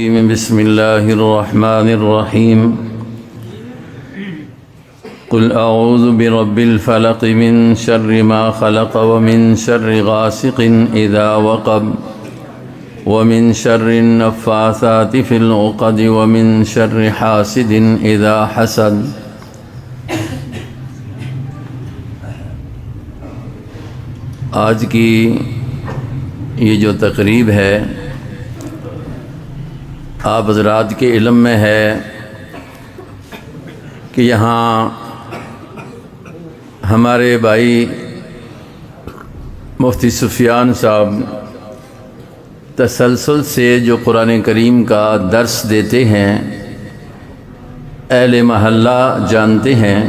بسم الله الرحمن الرحيم قل أعوذ برب الفلق من شر ما خلق ومن شر غاسق إذا وقب ومن شر النفاثات في العقد ومن شر حاسد إذا حسد۔ آج کی یہ جو تقریب ہے آپ حضرات کے علم میں ہے کہ یہاں ہمارے بھائی مفتی سفیان صاحب تسلسل سے جو قرآن کریم کا درس دیتے ہیں، اہل محلہ جانتے ہیں۔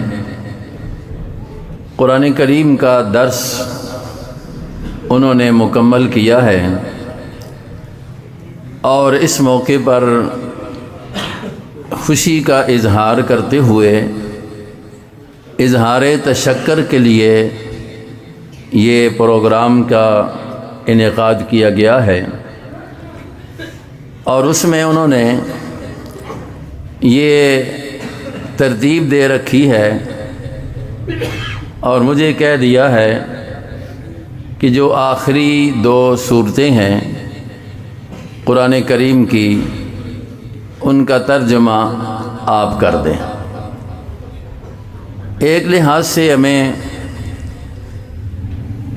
قرآن کریم کا درس انہوں نے مکمل کیا ہے، اور اس موقع پر خوشی کا اظہار کرتے ہوئے اظہار تشکر کے لیے یہ پروگرام کا انعقاد کیا گیا ہے، اور اس میں انہوں نے یہ ترتیب دے رکھی ہے اور مجھے کہہ دیا ہے کہ جو آخری دو صورتیں ہیں قرآن کریم کی، ان کا ترجمہ آپ کر دیں۔ ایک لحاظ سے ہمیں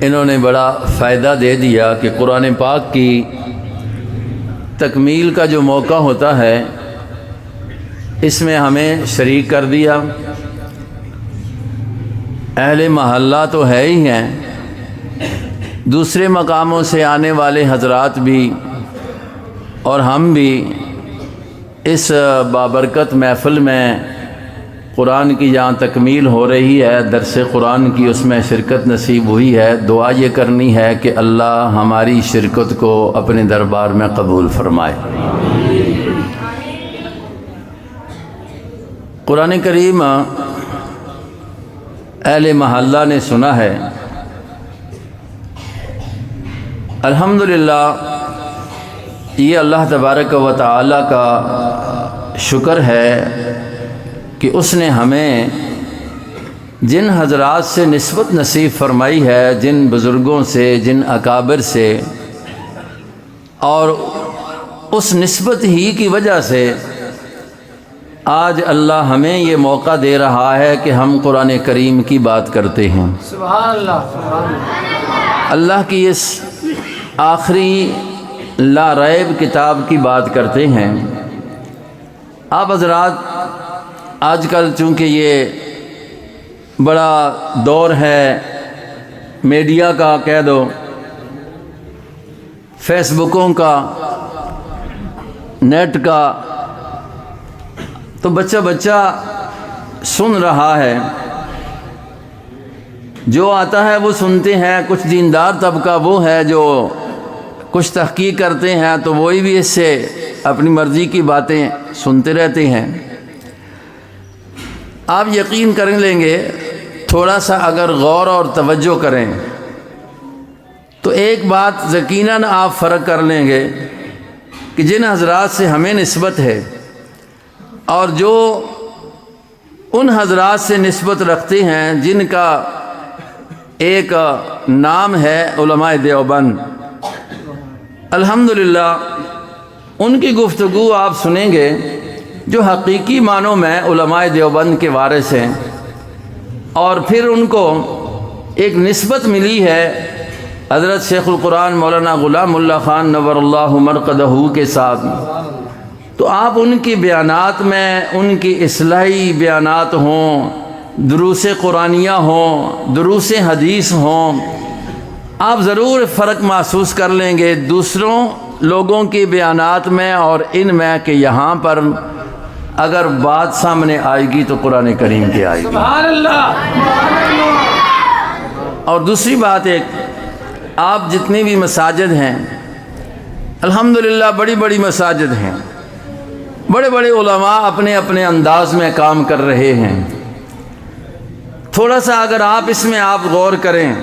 انہوں نے بڑا فائدہ دے دیا کہ قرآن پاک کی تکمیل کا جو موقع ہوتا ہے اس میں ہمیں شریک کر دیا۔ اہل محلہ تو ہے ہی ہیں، دوسرے مقاموں سے آنے والے حضرات بھی اور ہم بھی اس بابرکت محفل میں قرآن کی جہاں تکمیل ہو رہی ہے، درس قرآن کی، اس میں شرکت نصیب ہوئی ہے۔ دعا یہ کرنی ہے کہ اللہ ہماری شرکت کو اپنے دربار میں قبول فرمائے۔ قرآن کریم اہل محلہ نے سنا ہے، الحمدللہ یہ اللہ تبارک و تعالی کا شکر ہے کہ اس نے ہمیں جن حضرات سے نسبت نصیب فرمائی ہے، جن بزرگوں سے، جن اکابر سے، اور اس نسبت ہی کی وجہ سے آج اللہ ہمیں یہ موقع دے رہا ہے کہ ہم قرآن کریم کی بات کرتے ہیں۔ سبحان اللہ۔ اللہ کی اس آخری لا ریب کتاب کی بات کرتے ہیں۔ آپ حضرات آج کل چونکہ یہ بڑا دور ہے میڈیا کا، کہہ دو فیس بکوں کا، نیٹ کا، تو بچہ سن رہا ہے، جو آتا ہے وہ سنتے ہیں۔ کچھ دیندار طبقہ وہ ہے جو کچھ تحقیق کرتے ہیں تو وہی بھی اس سے اپنی مرضی کی باتیں سنتے رہتے ہیں۔ آپ یقین کر لیں گے، تھوڑا سا اگر غور اور توجہ کریں تو ایک بات یقیناً آپ فرق کر لیں گے کہ جن حضرات سے ہمیں نسبت ہے اور جو ان حضرات سے نسبت رکھتے ہیں جن کا ایک نام ہے علماء دیوبند، الحمدللہ ان کی گفتگو آپ سنیں گے جو حقیقی معنوں میں علماء دیوبند کے وارث ہیں، اور پھر ان کو ایک نسبت ملی ہے حضرت شیخ القرآن مولانا غلام اللہ خان نور اللہ مرقدہ کے ساتھ۔ تو آپ ان کی بیانات میں، ان کی اصلاحی بیانات ہوں، دروس قرآنیہ ہوں، دروس حدیث ہوں، آپ ضرور فرق محسوس کر لیں گے دوسروں لوگوں کی بیانات میں اور ان میں، کہ یہاں پر اگر بات سامنے آئے گی تو قرآن کریم کی آئے گی۔ سبحان اللہ۔ اور دوسری بات، ایک آپ جتنی بھی مساجد ہیں، الحمدللہ بڑی بڑی مساجد ہیں، بڑے بڑے علماء اپنے اپنے انداز میں کام کر رہے ہیں۔ تھوڑا سا اگر آپ اس میں آپ غور کریں،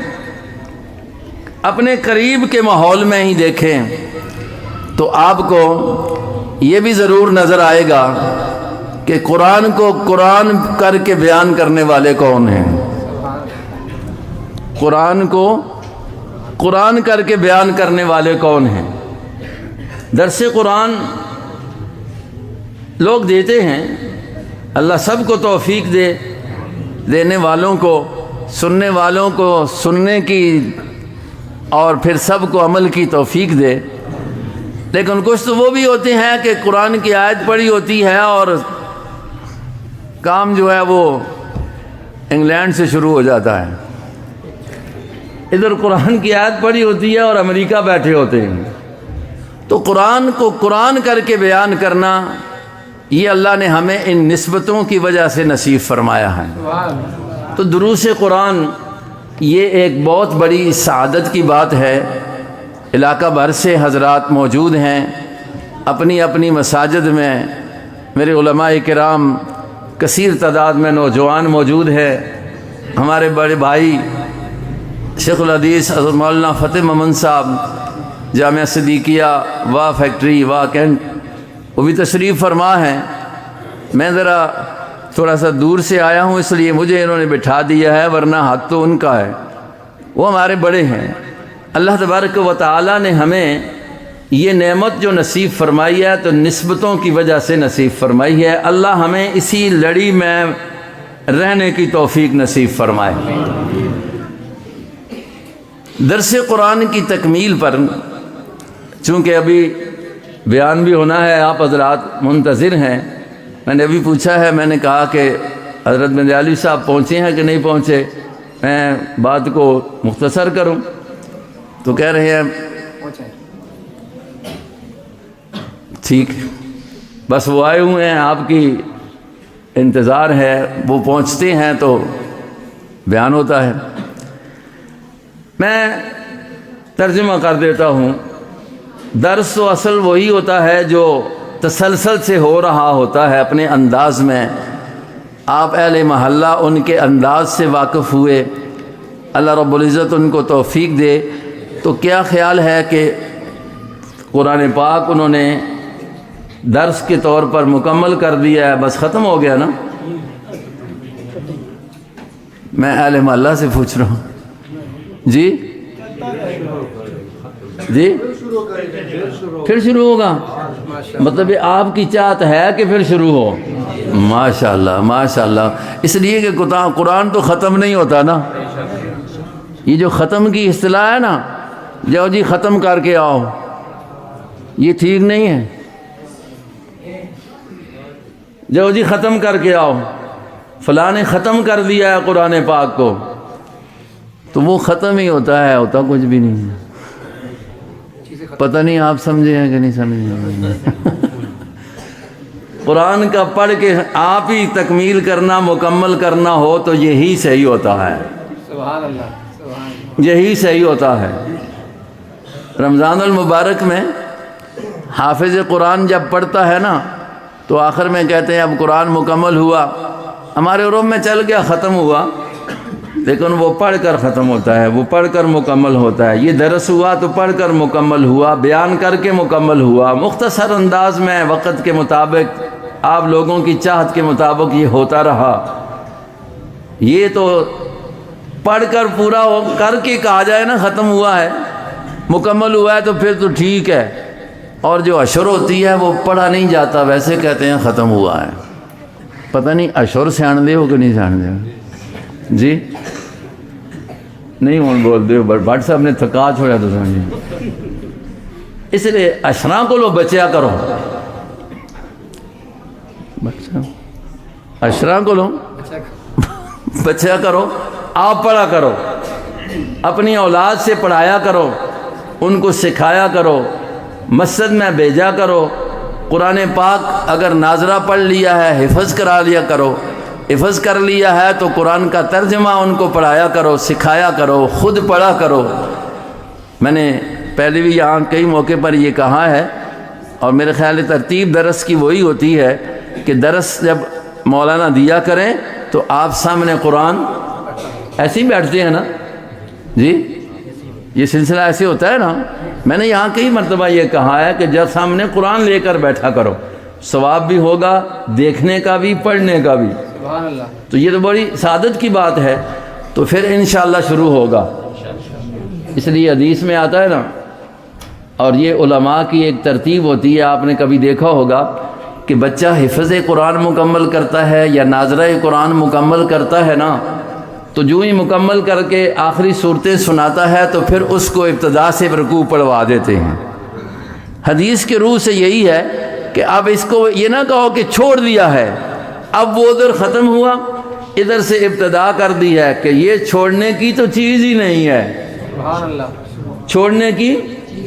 اپنے قریب کے ماحول میں ہی دیکھیں تو آپ کو یہ بھی ضرور نظر آئے گا کہ قرآن کو قرآن کر کے بیان کرنے والے کون ہیں، قرآن کو قرآن کر کے بیان کرنے والے کون ہیں۔ درس قرآن لوگ دیتے ہیں، اللہ سب کو توفیق دے، دینے والوں کو، سننے والوں کو سننے کی اور پھر سب کو عمل کی توفیق دے۔ لیکن کچھ تو وہ بھی ہوتے ہیں کہ قرآن کی آیت پڑھی ہوتی ہے اور کام جو ہے وہ انگلینڈ سے شروع ہو جاتا ہے، ادھر قرآن کی آیت پڑھی ہوتی ہے اور امریکہ بیٹھے ہوتے ہیں۔ تو قرآن کو قرآن کر کے بیان کرنا، یہ اللہ نے ہمیں ان نسبتوں کی وجہ سے نصیب فرمایا ہے۔ تو دروس قرآن یہ ایک بہت بڑی سعادت کی بات ہے۔ علاقہ بھر سے حضرات موجود ہیں، اپنی اپنی مساجد میں میرے علماء کرام، کثیر تعداد میں نوجوان موجود ہے۔ ہمارے بڑے بھائی شیخ الحدیث حضرت مولانا فتح محمد صاحب، جامعہ صدیقیہ واہ فیکٹری واہ کینٹ، وہ بھی تشریف فرما ہیں۔ میں ذرا تھوڑا سا دور سے آیا ہوں، اس لیے مجھے انہوں نے بٹھا دیا ہے، ورنہ حق تو ان کا ہے، وہ ہمارے بڑے ہیں۔ اللہ تبارک و تعالی نے ہمیں یہ نعمت جو نصیب فرمائی ہے تو نسبتوں کی وجہ سے نصیب فرمائی ہے۔ اللہ ہمیں اسی لڑی میں رہنے کی توفیق نصیب فرمائے۔ درس قرآن کی تکمیل پر چونکہ ابھی بیان بھی ہونا ہے، آپ حضرات منتظر ہیں، میں نے ابھی پوچھا ہے، میں نے کہا کہ حضرت بندیالی صاحب پہنچے ہیں کہ نہیں پہنچے، میں بات کو مختصر کروں تو کہہ رہے ہیں ٹھیک، بس وہ آئے ہوئے ہیں، آپ کی انتظار ہے، وہ پہنچتے ہیں تو بیان ہوتا ہے۔ میں ترجمہ کر دیتا ہوں۔ درس و اصل وہی ہوتا ہے جو تسلسل سے ہو رہا ہوتا ہے اپنے انداز میں۔ آپ اہل محلہ ان کے انداز سے واقف ہوئے، اللہ رب العزت ان کو توفیق دے، تو کیا خیال ہے کہ قرآن پاک انہوں نے درس کے طور پر مکمل کر دیا ہے، بس ختم ہو گیا نا؟ میں اہل محلہ سے پوچھ رہا ہوں۔ جی جی پھر شروع ہوگا، مطلب یہ آپ کی چاہت ہے کہ پھر شروع ہو؟ ماشاءاللہ ماشاءاللہ، اس لیے کہ قرآن تو ختم نہیں ہوتا نا۔ یہ جو ختم کی اصطلاح ہے نا، جاؤ جی ختم کر کے آؤ، یہ ٹھیک نہیں ہے۔ جاؤ جی ختم کر کے آؤ، فلاں نے ختم کر دیا ہے قرآن پاک کو، تو وہ ختم ہی ہوتا ہے، ہوتا کچھ بھی نہیں ہے۔ پتہ نہیں آپ سمجھے ہیں کہ نہیں سمجھے۔ قرآن کا پڑھ کے آپ ہی تکمیل کرنا، مکمل کرنا ہو تو یہی صحیح ہوتا ہے، سبحان اللہ، یہی صحیح ہوتا ہے۔ رمضان المبارک میں حافظ قرآن جب پڑھتا ہے نا تو آخر میں کہتے ہیں اب قرآن مکمل ہوا، ہمارے عرب میں چل گیا ختم ہوا، لیکن وہ پڑھ کر ختم ہوتا ہے، وہ پڑھ کر مکمل ہوتا ہے۔ یہ درس ہوا تو پڑھ کر مکمل ہوا، بیان کر کے مکمل ہوا، مختصر انداز میں وقت کے مطابق، آپ لوگوں کی چاہت کے مطابق یہ ہوتا رہا۔ یہ تو پڑھ کر پورا کر کے کہا جائے نا ختم ہوا ہے، مکمل ہوا ہے، تو پھر تو ٹھیک ہے۔ اور جو اشر ہوتی ہے وہ پڑھا نہیں جاتا، ویسے کہتے ہیں ختم ہوا ہے۔ پتہ نہیں اشر سیان دے ہو کہ نہیں سیان دے ہو؟ جی نہیں ہوں بول دے، بٹ صاحب نے تھکا چھوڑا تو سمجھے، اس لیے اشراں کو لو بچیا کرو، اشراں کو لو بچیا کرو، آپ پڑھا کرو، اپنی اولاد سے پڑھایا کرو، ان کو سکھایا کرو، مسجد میں بھیجا کرو۔ قرآن پاک اگر ناظرہ پڑھ لیا ہے حفظ کرا لیا کرو، حفظ کر لیا ہے تو قرآن کا ترجمہ ان کو پڑھایا کرو، سکھایا کرو، خود پڑھا کرو۔ میں نے پہلے بھی یہاں کئی موقع پر یہ کہا ہے، اور میرے خیال ہے ترتیب درس کی وہی ہوتی ہے کہ درس جب مولانا دیا کریں تو آپ سامنے قرآن ایسے ہی بیٹھتے ہیں نا، جی یہ سلسلہ ایسے ہوتا ہے نا، میں نے یہاں کئی مرتبہ یہ کہا ہے کہ جب سامنے قرآن لے کر بیٹھا کرو، ثواب بھی ہوگا دیکھنے کا بھی پڑھنے کا بھی۔ سبحان اللہ۔ تو یہ تو بڑی سعادت کی بات ہے۔ تو پھر انشاءاللہ شروع ہوگا، اس لیے حدیث میں آتا ہے نا، اور یہ علماء کی ایک ترتیب ہوتی ہے، آپ نے کبھی دیکھا ہوگا کہ بچہ حفظ قرآن مکمل کرتا ہے یا ناظرہ قرآن مکمل کرتا ہے نا، تو جو ہی مکمل کر کے آخری صورتیں سناتا ہے تو پھر اس کو ابتدا سے رکوع پڑھوا دیتے ہیں۔ حدیث کے روح سے یہی ہے کہ اب اس کو یہ نہ کہو کہ چھوڑ دیا ہے، اب وہ ادھر ختم ہوا، ادھر سے ابتدا کر دی ہے کہ یہ چھوڑنے کی تو چیز ہی نہیں ہے، سبحان اللہ۔ چھوڑنے کی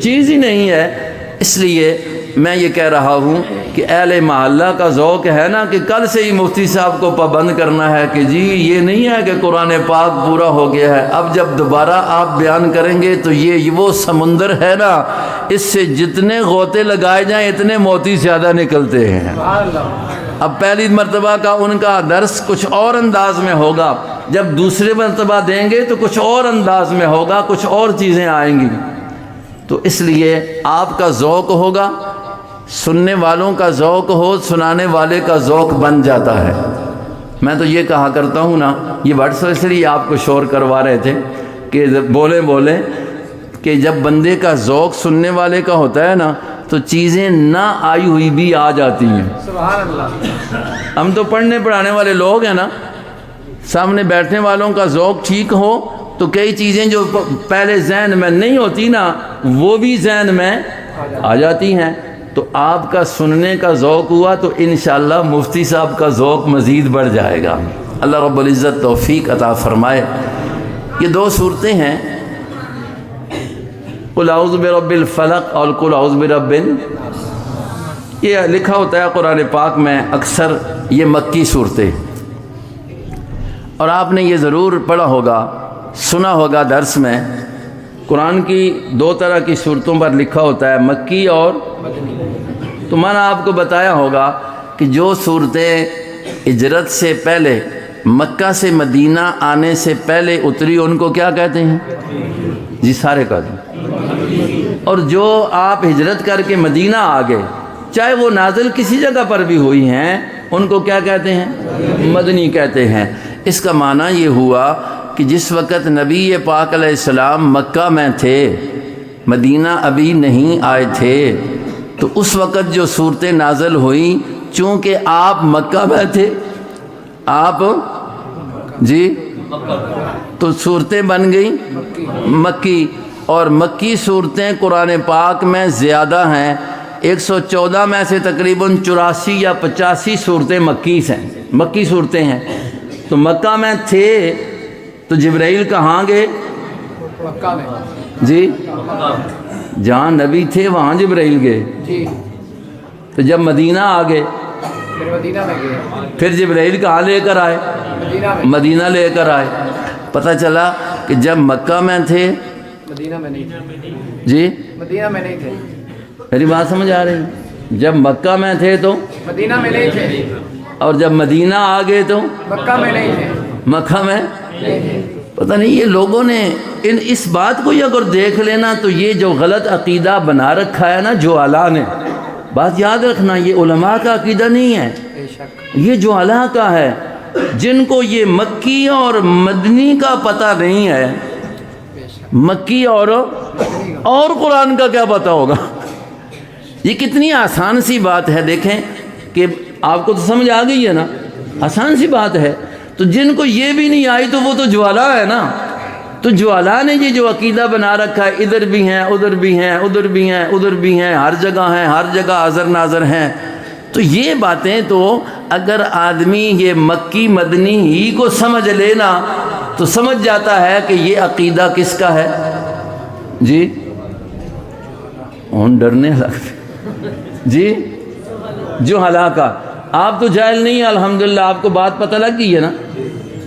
چیز ہی نہیں ہے۔ اس لیے میں یہ کہہ رہا ہوں کہ اہل محلہ کا ذوق ہے نا کہ کل سے ہی مفتی صاحب کو پابند کرنا ہے کہ جی یہ نہیں ہے کہ قرآن پاک پورا ہو گیا ہے، اب جب دوبارہ آپ بیان کریں گے تو یہ وہ سمندر ہے نا، اس سے جتنے غوطے لگائے جائیں اتنے موتی زیادہ نکلتے ہیں۔ سبحان اللہ۔ اب پہلی مرتبہ کا ان کا درس کچھ اور انداز میں ہوگا، جب دوسرے مرتبہ دیں گے تو کچھ اور انداز میں ہوگا، کچھ اور چیزیں آئیں گی۔ تو اس لیے آپ کا ذوق ہوگا، سننے والوں کا ذوق ہو، سنانے والے کا ذوق بن جاتا ہے۔ میں تو یہ کہا کرتا ہوں نا، یہ واٹس ایپ اس لیے آپ کو شور کروا رہے تھے کہ بولے کہ جب بندے کا ذوق سننے والے کا ہوتا ہے نا تو چیزیں نہ آئی ہوئی بھی آ جاتی ہیں۔ سبحان اللہ۔ ہم تو پڑھنے پڑھانے والے لوگ ہیں نا، سامنے بیٹھنے والوں کا ذوق ٹھیک ہو تو کئی چیزیں جو پہلے ذہن میں نہیں ہوتی نا وہ بھی ذہن میں آ جاتی ہیں۔ تو آپ کا سننے کا ذوق ہوا تو انشاءاللہ مفتی صاحب کا ذوق مزید بڑھ جائے گا۔ اللہ رب العزت توفیق عطا فرمائے۔ یہ دو صورتیں ہیں، قل اعوذ برب الفلق اور قل اعوذ برب الناس۔ یہ لکھا ہوتا ہے قرآن پاک میں اکثر یہ مکی صورتیں، اور آپ نے یہ ضرور پڑھا ہوگا، سنا ہوگا درس میں۔ قرآن کی دو طرح کی صورتوں پر لکھا ہوتا ہے، مکی اور تو میں نے آپ کو بتایا ہوگا کہ جو صورتیں ہجرت سے پہلے مکہ سے مدینہ آنے سے پہلے اتری ان کو کیا کہتے ہیں؟ جی سارے کا دیں۔ اور جو آپ ہجرت کر کے مدینہ آ گئے، چاہے وہ نازل کسی جگہ پر بھی ہوئی ہیں، ان کو کیا کہتے ہیں؟ مدنی کہتے ہیں۔ اس کا معنی یہ ہوا کہ جس وقت نبی پاک علیہ السلام مکہ میں تھے، مدینہ ابھی نہیں آئے تھے، تو اس وقت جو صورتیں نازل ہوئیں، چونکہ آپ مکہ میں تھے، آپ جی تو صورتیں بن گئیں مکی، اور مکی صورتیں قرآن پاک میں زیادہ ہیں۔ 114 میں سے تقریباً 84 یا 85 صورتیں مکی صورتیں ہیں۔ تو مکہ میں تھے تو جبرائیل کہاں گئے؟ مکہ میں جی جہاں نبی تھے وہاں جبرائیل گئے۔ جی۔ تو جب مدینہ آ گئے پھر مدینہ میں گئے، پھر جبرائیل کہاں لے کر آئے؟ مدینہ میں۔ مدینہ لے کر آئے۔ پتہ چلا کہ جب مکہ میں تھے، مدینہ میں نہیں تھے۔ جی مدینہ میں نہیں تھے۔ میری بات سمجھ آ رہی ہے؟ جب مکہ میں تھے تو، مدینہ میں نہیں تھے، اور جب مدینہ آ گئے تو مکہ میں نہیں تھے۔ مکہ میں نہیں تھے۔ پتہ نہیں یہ لوگوں نے اس بات کو اگر دیکھ لینا تو یہ جو غلط عقیدہ بنا رکھا ہے نا جوہلاء نے، بات یاد رکھنا یہ علماء کا عقیدہ نہیں ہے، بے شک۔ یہ جوہلاء کا ہے، جن کو یہ مکی اور مدنی کا پتہ نہیں ہے۔ بے شک۔ مکی اور قرآن کا کیا پتہ ہوگا؟ یہ کتنی آسان سی بات ہے، دیکھیں کہ آپ کو تو سمجھ آ گئی ہے نا، آسان سی بات ہے۔ تو جن کو یہ بھی نہیں آئی تو وہ تو جوہلاء ہے نا۔ تو جوہلاء نے یہ جو عقیدہ بنا رکھا ہے، ادھر بھی ہیں ادھر بھی ہیں ادھر بھی ہیں ادھر بھی ہیں، ہر جگہ ہیں، ہر جگہ حاضر ناظر ہیں، تو یہ باتیں تو اگر آدمی یہ مکی مدنی ہی کو سمجھ لینا تو سمجھ جاتا ہے کہ یہ عقیدہ کس کا ہے۔ جی ان ڈرنے لگتے جی جوہلاء کا۔ آپ تو جاہل نہیں ہیں الحمدللہ، آپ کو بات پتہ لگ گئی ہے نا۔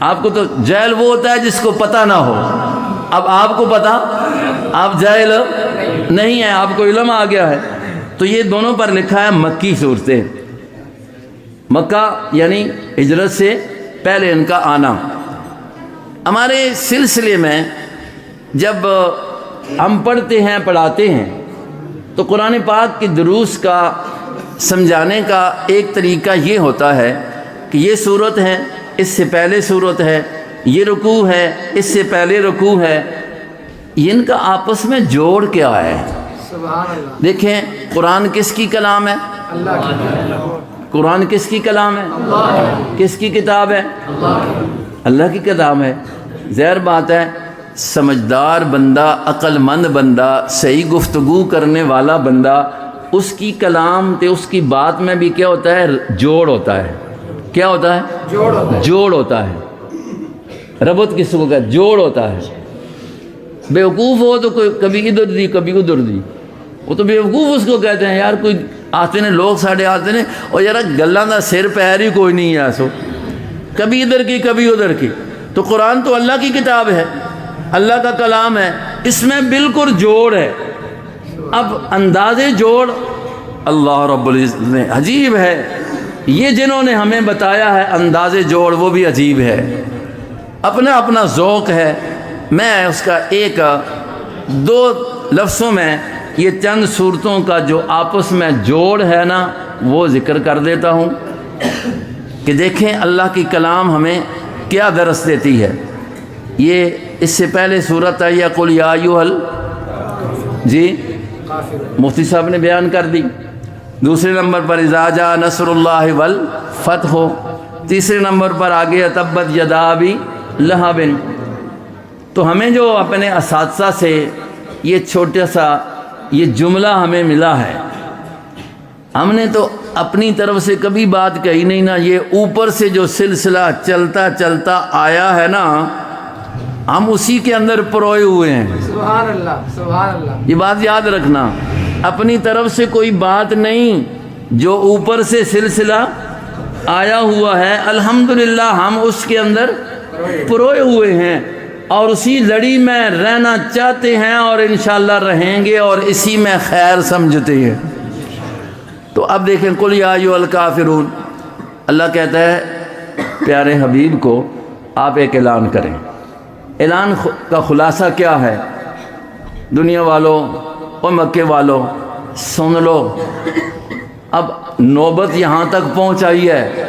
آپ کو تو جاہل وہ ہوتا ہے جس کو پتہ نہ ہو، اب آپ کو پتہ، آپ جاہل نہیں ہیں، آپ کو علم آ گیا ہے۔ تو یہ دونوں پر لکھا ہے مکی صورتیں، مکہ یعنی ہجرت سے پہلے ان کا آنا۔ ہمارے سلسلے میں جب ہم پڑھتے ہیں پڑھاتے ہیں، تو قرآن پاک کی دروس کا سمجھانے کا ایک طریقہ یہ ہوتا ہے کہ یہ صورت ہے، اس سے پہلے صورت ہے، یہ رکوع ہے، اس سے پہلے رکوع ہے، ان کا آپس میں جوڑ کیا ہے؟ سبحان اللہ. دیکھیں قرآن کس کی کلام ہے؟ اللہ کی. قرآن کس کی کلام ہے؟ کس کی کتاب ہے؟ اللہ کی کلام ہے. ظاہر بات ہے سمجھدار بندہ، عقل مند بندہ، صحیح گفتگو کرنے والا بندہ، اس کی کلام تے اس کی بات میں بھی کیا ہوتا ہے؟ جوڑ ہوتا ہے. کیا ہوتا ہے؟ جوڑ ہوتا ہے. جوڑ ہوتا ہے. ربط کس کو کہتے ہیں؟ جوڑ ہوتا ہے. بیوقوف ہو تو کوئی کبھی ادھر دی کبھی ادھر دی، وہ تو بیوقوف اس کو کہتے ہیں. یار کوئی آتے نے لوگ ساڑھے آتے نے اور یار گلاں دا سر پیر ہی کوئی نہیں ہے، سو کبھی ادھر کی کبھی ادھر کی. تو قرآن تو اللہ کی کتاب ہے، اللہ کا کلام ہے، اس میں بالکل جوڑ ہے. اب انداز جوڑ اللہ رب العزت نے عجیب ہے، یہ جنہوں نے ہمیں بتایا ہے انداز جوڑ وہ بھی عجیب ہے، اپنا اپنا ذوق ہے. میں اس کا ایک دو لفظوں میں یہ چند صورتوں کا جو آپس میں جوڑ ہے نا وہ ذکر کر دیتا ہوں کہ دیکھیں اللہ کی کلام ہمیں کیا درس دیتی ہے. یہ اس سے پہلے صورت ہے یا قل یا ایھا جی مفتی صاحب نے بیان کر دی. دوسرے نمبر پر اذا جاء نصر اللہ والفتح. تیسرے نمبر پر آگے تبت یدا ابی لہب. تو ہمیں جو اپنے اساتذہ سے یہ چھوٹا سا یہ جملہ ہمیں ملا ہے، ہم نے تو اپنی طرف سے کبھی بات کہی نہیں نا. یہ اوپر سے جو سلسلہ چلتا چلتا آیا ہے نا ہم اسی کے اندر پروئے ہوئے ہیں. سبحان اللہ. سبحان اللہ. یہ بات یاد رکھنا، اپنی طرف سے کوئی بات نہیں، جو اوپر سے سلسلہ آیا ہوا ہے الحمدللہ ہم اس کے اندر پروئے ہوئے ہیں اور اسی لڑی میں رہنا چاہتے ہیں اور انشاءاللہ رہیں گے اور اسی میں خیر سمجھتے ہیں. تو اب دیکھیں قل یا ایھا الکافرون، اللہ کہتا ہے پیارے حبیب کو آپ ایک اعلان کریں. اعلان کا خلاصہ کیا ہے؟ دنیا والوں اور مکے والوں سن لو، اب نوبت یہاں تک پہنچائی ہے.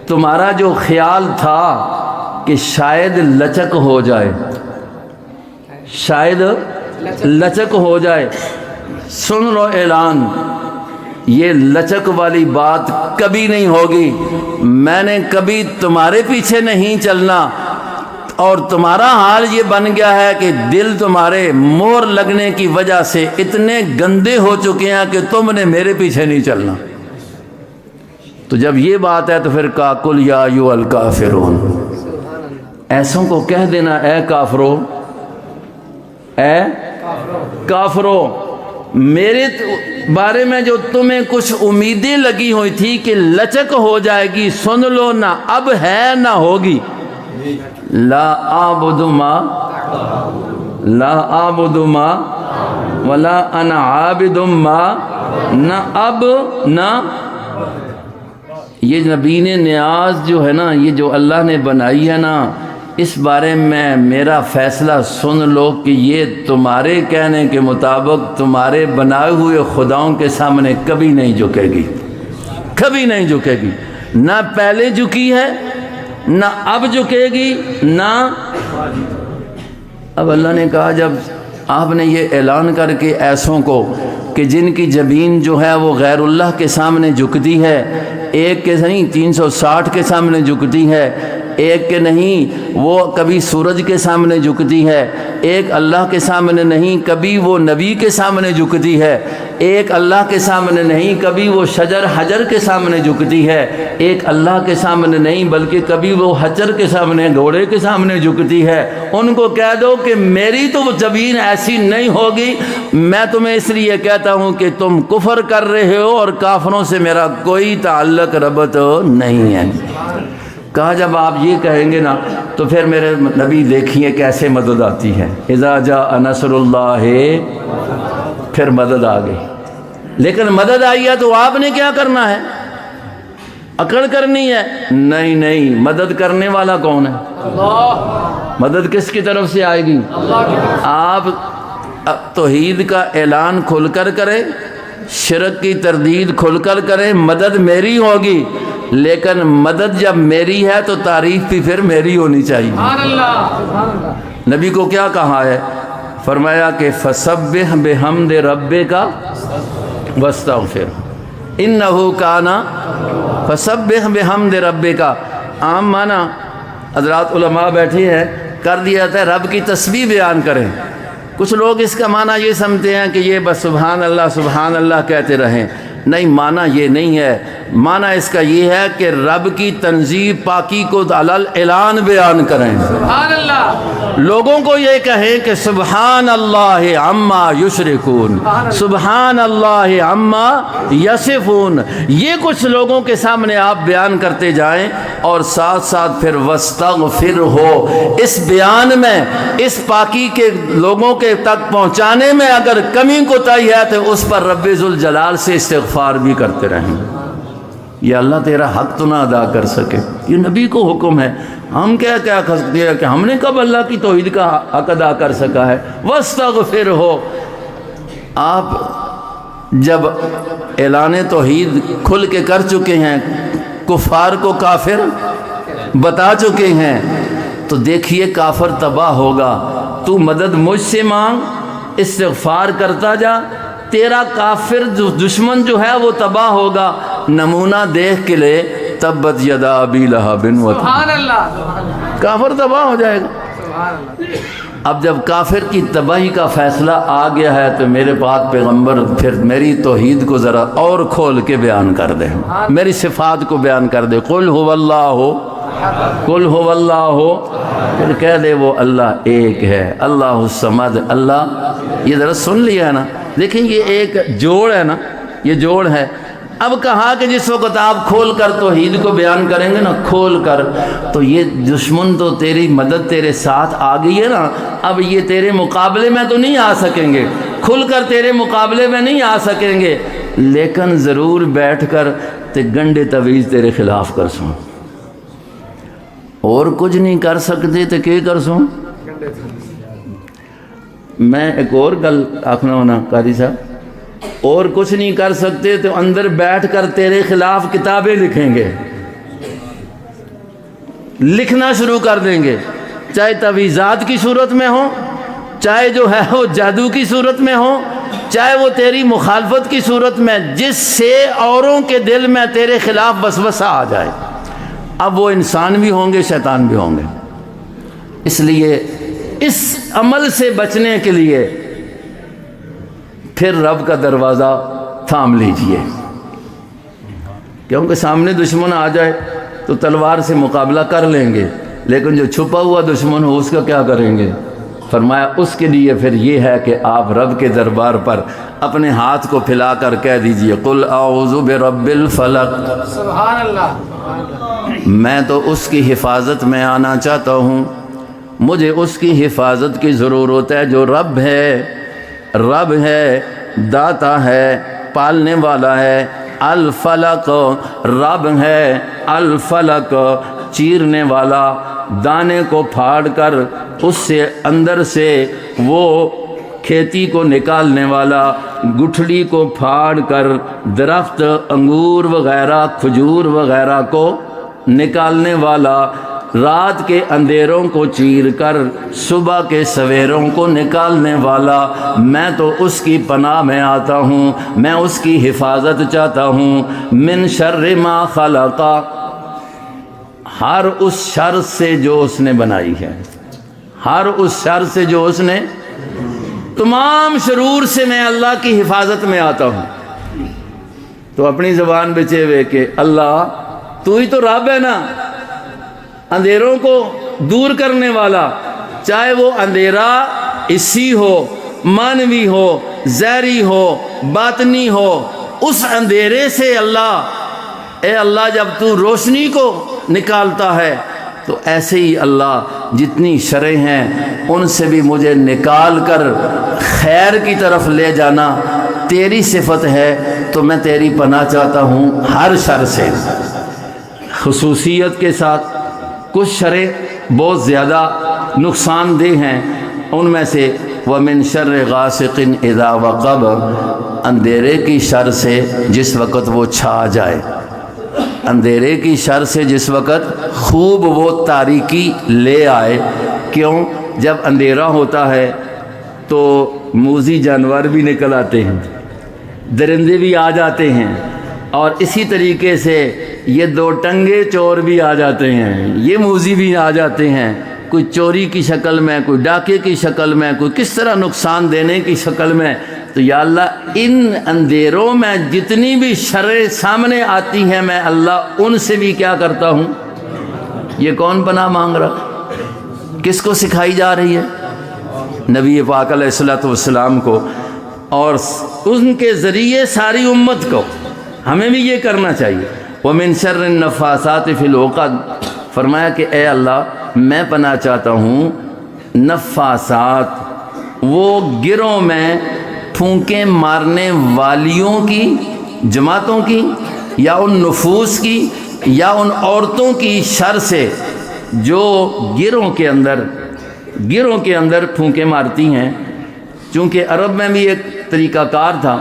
تمہارا جو خیال تھا کہ شاید لچک ہو جائے، شاید لچک ہو جائے، سن لو اعلان، یہ لچک والی بات کبھی نہیں ہوگی. میں نے کبھی تمہارے پیچھے نہیں چلنا اور تمہارا حال یہ بن گیا ہے کہ دل تمہارے مور لگنے کی وجہ سے اتنے گندے ہو چکے ہیں کہ تم نے میرے پیچھے نہیں چلنا. تو جب یہ بات ہے تو پھر کہا قل یا ایھا الکافرون، ایسوں کو کہہ دینا اے کافرو، اے کافرو، میرے بارے میں جو تمہیں کچھ امیدیں لگی ہوئی تھی کہ لچک ہو جائے گی، سن لو نہ اب ہے نہ ہوگی. لا اعبد ما ولا انا عابد ما، نہ اب نہ. یہ نبی نیاز جو ہے نا، یہ جو اللہ نے بنائی ہے نا، اس بارے میں میرا فیصلہ سن لو کہ یہ تمہارے کہنے کے مطابق تمہارے بنائے ہوئے خداؤں کے سامنے کبھی نہیں جھکے گی، کبھی نہیں جھکے گی. نہ پہلے جھکی ہے، نہ اب جھکے گی، نہ اب. اللہ نے کہا جب آپ نے یہ اعلان کر کے ایسوں کو کہ جن کی جبین جو ہے وہ غیر اللہ کے سامنے جھکتی ہے، ایک کے نہیں 360 کے سامنے جھکتی ہے، ایک کے نہیں وہ کبھی سورج کے سامنے جھکتی ہے، ایک اللہ کے سامنے نہیں کبھی وہ نبی کے سامنے جھکتی ہے، ایک اللہ کے سامنے نہیں کبھی وہ شجر حجر کے سامنے جھکتی ہے، ایک اللہ کے سامنے نہیں بلکہ کبھی وہ حجر کے سامنے گھوڑے کے سامنے جھکتی ہے. ان کو کہہ دو کہ میری تو زبین ایسی نہیں ہوگی. میں تمہیں اس لیے کہتا ہوں کہ تم کفر کر رہے ہو اور کافروں سے میرا کوئی تعلق ربط نہیں ہے. کہا جب آپ یہ کہیں گے نا تو پھر میرے نبی دیکھیے کیسے مدد آتی ہے. اذا جاء نصر اللہ، پھر مدد آ گئی. لیکن مدد آئی ہے تو آپ نے کیا کرنا ہے؟ اکڑ کرنی ہے؟ نہیں نہیں، مدد کرنے والا کون ہے؟ اللہ. مدد کس کی طرف سے آئے گی؟ اللہ کی طرف. آپ توحید کا اعلان کھل کر کریں، شرک کی تردید کھل کر کریں، مدد میری ہوگی، لیکن مدد جب میری ہے تو تعریف بھی پھر میری ہونی چاہیے۔ سبحان اللہ سبحان اللہ۔ نبی کو کیا کہا ہے؟ فرمایا کہ فسبح بحمد ربک واستغفر انہ کان، فسبح بحمد ربک عام معنی حضرات علماء بیٹھے ہیں کر دیا جاتا ہے رب کی تسبیح بیان کریں۔ کچھ لوگ اس کا معنی یہ سمجھتے ہیں کہ یہ بس سبحان اللہ کہتے رہیں، نہیں، معنی یہ نہیں ہے۔ معنی اس کا یہ ہے کہ رب کی تنزیہ پاکی کو علل اعلان بیان کریں، سبحان اللہ لوگوں کو یہ کہیں کہ سبحان اللہ عما یشرکون، سبحان اللہ عما یصفون۔ یہ کچھ لوگوں کے سامنے آپ بیان کرتے جائیں اور ساتھ ساتھ پھر واستغفر ہو۔ اس بیان میں، اس پاکی کے لوگوں کے تک پہنچانے میں اگر کمی کوتاہی ہے تو اس پر رب ذوالجلال سے استغفار بھی کرتے رہیں۔ یہ اللہ تیرا حق تو نہ ادا کر سکے، یہ نبی کو حکم ہے۔ ہم کیا سکتے ہیں کہ ہم نے کب اللہ کی توحید کا حق ادا کر سکا ہے؟ واستغفر ہو۔ آپ جب اعلان توحید کھل کے کر چکے ہیں، کفار کو کافر بتا چکے ہیں، تو دیکھیے کافر تباہ ہوگا۔ تو مدد مجھ سے مانگ، استغفار کرتا جا، تیرا کافر دشمن جو ہے وہ تباہ ہوگا۔ نمونہ دیکھ کے لے تبت یدا ابی لہب وتب، سبحان اللہ سبحان اللہ کافر تباہ ہو جائے گا۔ سبحان اللہ۔ اب جب کافر کی تباہی کا فیصلہ آ گیا ہے تو میرے پاک پیغمبر پھر میری توحید کو ذرا اور کھول کے بیان کر دے، میری صفات کو بیان کر دے۔ قل هو اللہ، قل هو اللہ، پھر کہہ دے وہ اللہ ایک ہے، اللہ الصمد۔ اللہ، یہ ذرا سن لیا ہے نا؟ دیکھیں یہ ایک جوڑ ہے نا، یہ جوڑ ہے۔ اب کہا کہ جس وقت آپ کھول کر توحید کو بیان کریں گے نا، کھول کر، تو یہ دشمن تو تیری مدد تیرے ساتھ آ گئی ہے نا، اب یہ تیرے مقابلے میں تو نہیں آ سکیں گے، کھل کر تیرے مقابلے میں نہیں آ سکیں گے، لیکن ضرور بیٹھ کر تے گنڈے تویز تیرے خلاف کر سوں۔ اور کچھ نہیں کر سکتے تو کیا کر سوں؟ میں ایک اور گل آخنا ہونا قاری صاحب، اور کچھ نہیں کر سکتے تو اندر بیٹھ کر تیرے خلاف کتابیں لکھیں گے، لکھنا شروع کر دیں گے، چاہے تویزات کی صورت میں ہو، چاہے جو ہے وہ جادو کی صورت میں ہو، چاہے وہ تیری مخالفت کی صورت میں، جس سے اوروں کے دل میں تیرے خلاف وسوسہ آ جائے۔ اب وہ انسان بھی ہوں گے، شیطان بھی ہوں گے۔ اس لیے اس عمل سے بچنے کے لیے پھر رب کا دروازہ تھام لیجئے، کیونکہ سامنے دشمن آ جائے تو تلوار سے مقابلہ کر لیں گے، لیکن جو چھپا ہوا دشمن ہو اس کا کیا کریں گے؟ فرمایا اس کے لیے پھر یہ ہے کہ آپ رب کے دربار پر اپنے ہاتھ کو پھیلا کر کہہ دیجئے قل اعوذ برب الفلق، سبحان اللہ سبحان اللہ۔ میں تو اس کی حفاظت میں آنا چاہتا ہوں، مجھے اس کی حفاظت کی ضرورت ہے جو رب ہے، رب ہے، داتا ہے، پالنے والا ہے۔ الفلق، رب ہے الفلق، چیرنے والا، دانے کو پھاڑ کر اس سے اندر سے وہ کھیتی کو نکالنے والا، گٹھلی کو پھاڑ کر درخت انگور وغیرہ کھجور وغیرہ کو نکالنے والا، رات کے اندھیروں کو چیر کر صبح کے سویروں کو نکالنے والا، میں تو اس کی پناہ میں آتا ہوں، میں اس کی حفاظت چاہتا ہوں۔ من شر ما خلق، ہر اس شر سے جو اس نے بنائی ہے، ہر اس شر سے جو اس نے، تمام شرور سے میں اللہ کی حفاظت میں آتا ہوں۔ تو اپنی زبان بچے ہوئے کہ اللہ تو ہی تو رب ہے نا، اندھیروں کو دور کرنے والا، چاہے وہ اندھیرا حسی ہو، مانوی ہو، ظاہری ہو، باطنی ہو، اس اندھیرے سے اللہ، اے اللہ جب تو روشنی کو نکالتا ہے تو ایسے ہی اللہ جتنی شریں ہیں ان سے بھی مجھے نکال کر خیر کی طرف لے جانا تیری صفت ہے، تو میں تیری پناہ چاہتا ہوں ہر شر سے۔ خصوصیت کے ساتھ کچھ شریں بہت زیادہ نقصان دہ ہیں، ان میں سے وَمِن شَرِّ غَاسِقٍ اِذَا وَقَبَ، اندھیرے کی شر سے جس وقت وہ چھا جائے، اندھیرے کی شر سے جس وقت خوب وہ تاریکی لے آئے۔ کیوں؟ جب اندھیرا ہوتا ہے تو موذی جانور بھی نکل آتے ہیں، درندے بھی آ جاتے ہیں، اور اسی طریقے سے یہ دو ٹنگے چور بھی آ جاتے ہیں، یہ موذی بھی آ جاتے ہیں، کوئی چوری کی شکل میں، کوئی ڈاکے کی شکل میں، کوئی کس طرح نقصان دینے کی شکل میں۔ تو یا اللہ ان اندھیروں میں جتنی بھی شریں سامنے آتی ہیں میں اللہ ان سے بھی کیا کرتا ہوں؟ یہ کون پناہ مانگ رہا؟ کس کو سکھائی جا رہی ہے؟ نبی پاک علیہ الصلوۃ والسلام کو، اور ان کے ذریعے ساری امت کو۔ ہمیں بھی یہ کرنا چاہیے۔ وَمِن شَرِّ النَّفَّاثَاتِ فِي الْعُقَدِ، فرمایا کہ اے اللہ میں پناہ چاہتا ہوں نفاسات، وہ گروں میں پھونکیں مارنے والیوں کی، جماعتوں کی، یا ان نفوس کی، یا ان عورتوں کی شر سے جو گروں کے اندر پھونکیں مارتی ہیں۔ چونکہ عرب میں بھی ایک طریقہ کار تھا،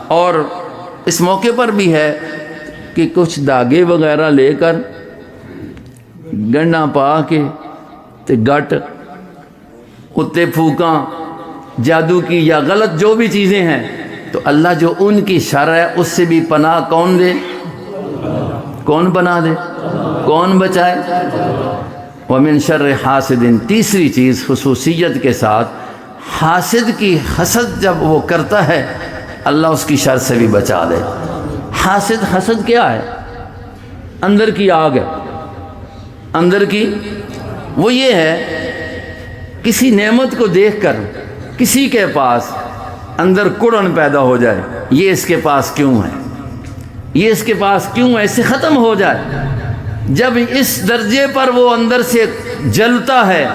اور اس موقع پر بھی ہے کہ کچھ داغے وغیرہ لے کر گنڈا پا کے تے گٹ اتے پھونکاں جادو کی یا غلط جو بھی چیزیں ہیں، تو اللہ جو ان کی شر ہے اس سے بھی پناہ کون دے؟ کون پناہ دے؟ کون بچائے؟ وَمِن شَرِّ حَاسِدٍ، تیسری چیز خصوصیت کے ساتھ، حاسد کی حسد جب وہ کرتا ہے اللہ اس کی شر سے بھی بچا دے۔ حسد کیا ہے؟ اندر کی آگ ہے، اندر کی وہ یہ ہے کسی نعمت کو دیکھ کر کسی کے پاس اندر کڑن پیدا ہو جائے، یہ اس کے پاس کیوں ہے، یہ اس کے پاس کیوں ہے، اس سے ختم ہو جائے۔ جب اس درجے پر وہ اندر سے جلتا ہے،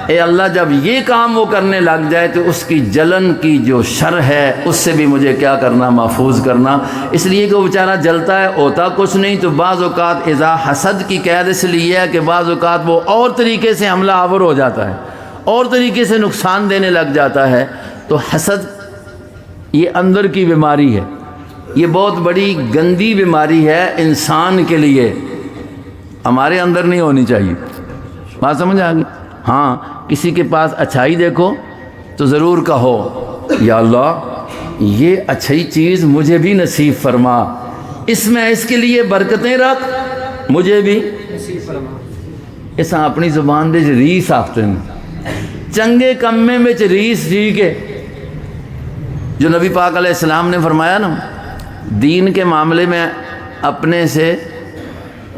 اے اللہ جب یہ کام وہ کرنے لگ جائے تو اس کی جلن کی جو شر ہے اس سے بھی مجھے کیا کرنا؟ محفوظ کرنا۔ اس لیے کہ وہ بیچارہ جلتا ہے، ہوتا کچھ نہیں، تو بعض اوقات اذا حسد کی قید اس لیے ہے کہ بعض اوقات وہ اور طریقے سے حملہ آور ہو جاتا ہے، اور طریقے سے نقصان دینے لگ جاتا ہے۔ تو حسد یہ اندر کی بیماری ہے، یہ بہت بڑی گندی بیماری ہے انسان کے لیے، ہمارے اندر نہیں ہونی چاہیے۔ بات سمجھ آ گئی؟ ہاں، کسی کے پاس اچھائی دیکھو تو ضرور کہو یا اللہ یہ اچھی چیز مجھے بھی نصیب فرما، اس میں اس کے لیے برکتیں رکھ، مجھے بھی نصیب فرما۔ اس اپنی زبان دے ریس آفتے ہیں، چنگے کمے میں ریس جی کے، جو نبی پاک علیہ السلام نے فرمایا نا، دین کے معاملے میں اپنے سے